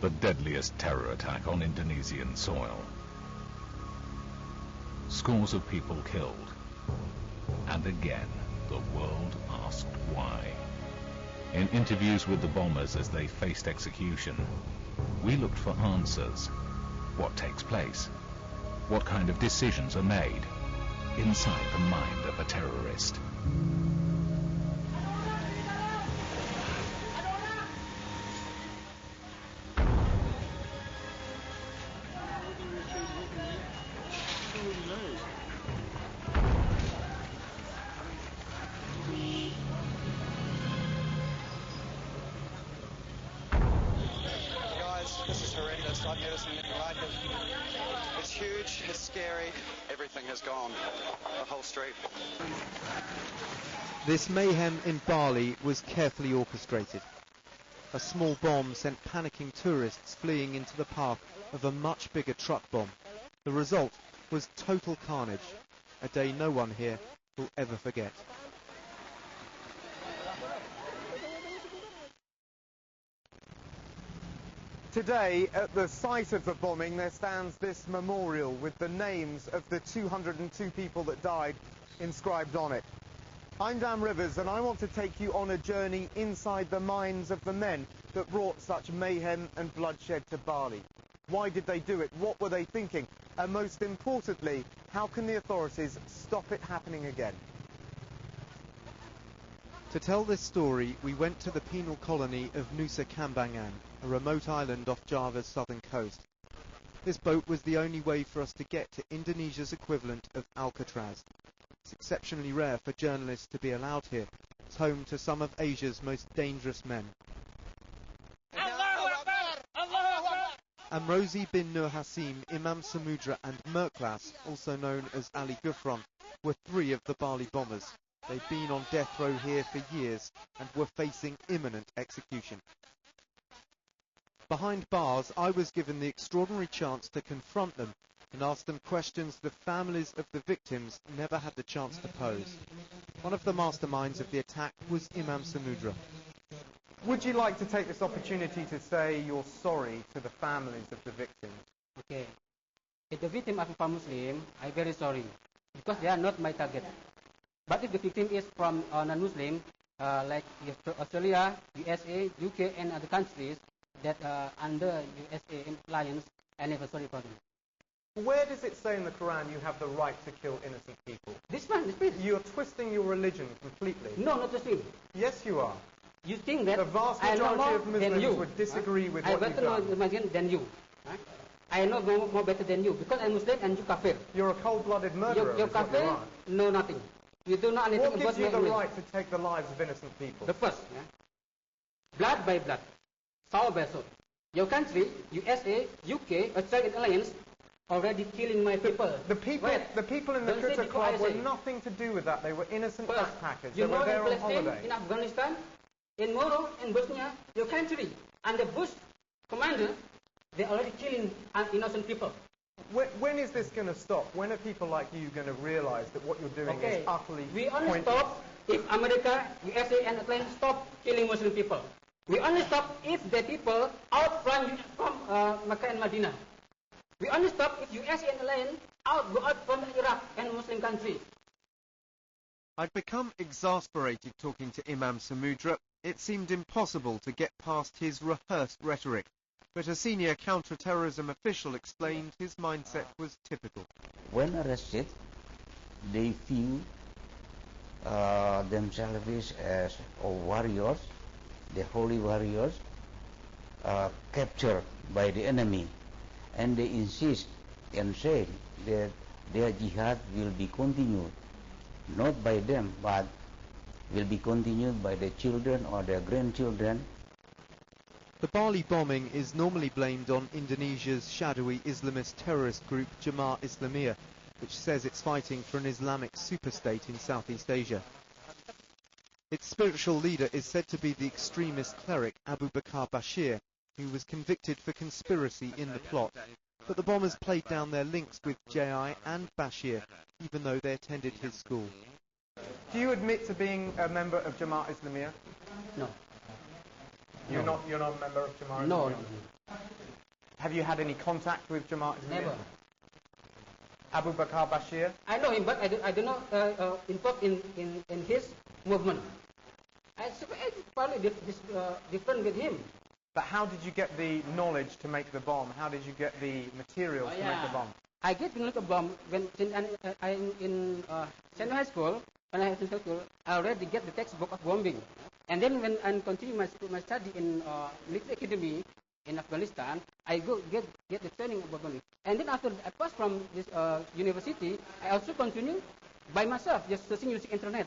the deadliest terror attack on Indonesian soil. Scores of people killed, and again the world asked why. In interviews with the bombers as they faced execution, we looked for answers. What takes place? What kind of decisions are made inside the mind of a terrorist? This is horrendous. I've never seen anything like it. It's huge, it's scary. Everything has gone. The whole street. This mayhem in Bali was carefully orchestrated. A small bomb sent panicking tourists fleeing into the path of a much bigger truck bomb. The result was total carnage, a day no one here will ever forget. Today, at the site of the bombing, there stands this memorial with the names of the 202 people that died inscribed on it. I'm Dan Rivers, and I want to take you on a journey inside the minds of the men that brought such mayhem and bloodshed to Bali. Why did they do it? What were they thinking? And most importantly, how can the authorities stop it happening again? To tell this story, we went to the penal colony of Nusa Kambangan, a remote island off Java's southern coast. This boat was the only way for us to get to Indonesia's equivalent of Alcatraz. It's exceptionally rare for journalists to be allowed here. It's home to some of Asia's most dangerous men. Amrozi bin Nur Hasim, Imam Samudra and Merklas, also known as Ali Gufron, were three of the Bali bombers. They'd been on death row here for years and were facing imminent execution. Behind bars, I was given the extraordinary chance to confront them and ask them questions the families of the victims never had the chance to pose. One of the masterminds of the attack was Imam Samudra. Would you like to take this opportunity to say you're sorry to the families of the victims? Okay. If the victim are from Muslim, I'm very sorry, because they are not my target. But if the victim is from non-Muslim, like Australia, USA, UK, and other countries that under USA alliance, I never sorry for them. Where does it say in the Quran you have the right to kill innocent people? This one, this. You're twisting your religion completely. No, not twisting. Yes, you are. You think that the vast majority of Muslims would disagree with what you've done. I better know Muslim than you. I know more better than you, because I'm Muslim and you kafir. You're a cold-blooded murderer. You're kafir? No, nothing. You do not anything about. What gives you the right to take the lives of innocent people? The first, blood by blood, soul by soul. Your country, USA, UK, Australian alliance, already killing my people. The people in the Kuta Club were nothing to do with that. They were innocent backpackers. They were there on holiday. In Afghanistan, in Moro, in Bosnia, your country, and the Bush commander, they're already killing innocent people. When is this going to stop? When are people like you going to realize that what you're doing is utterly We only pointless? stop if America, USA, and Atlantic stop killing Muslim people. We only stop if the people out from Mecca and Medina. We only stop if USA and Atlantic go out from Iraq and Muslim countries. I'd become exasperated talking to Imam Samudra. It seemed impossible to get past his rehearsed rhetoric. But a senior counter-terrorism official explained his mindset was typical. When arrested, they feel themselves as warriors, the holy warriors, captured by the enemy, and they insist and say that their jihad will be continued, not by them, but will be continued by their children or their grandchildren. The Bali bombing is normally blamed on Indonesia's shadowy Islamist terrorist group Jemaah Islamiyah, which says it's fighting for an Islamic superstate in Southeast Asia. Its spiritual leader is said to be the extremist cleric Abu Bakr Bashir, who was convicted for conspiracy in the plot. But the bombers played down their links with JI and Bashir, even though they attended his school. Do you admit to being a member of Jemaah Islamiyah? No. You're not a member of Jemaah Islamiyah? No. Have you had any contact with Jamaat Islamiyah? Never. Abu Bakr Bashir? I know him, but I do not involved in his movement. It's probably different with him. But how did you get the knowledge to make the bomb? How did you get the materials to make the bomb? I get to make a bomb when I'm in senior high school. When I was in high school, I already get the textbook of bombing. And then when I continue my study in military academy in Afghanistan, I go get the training about bombing. And then after I pass from this university, I also continue by myself, just searching using internet.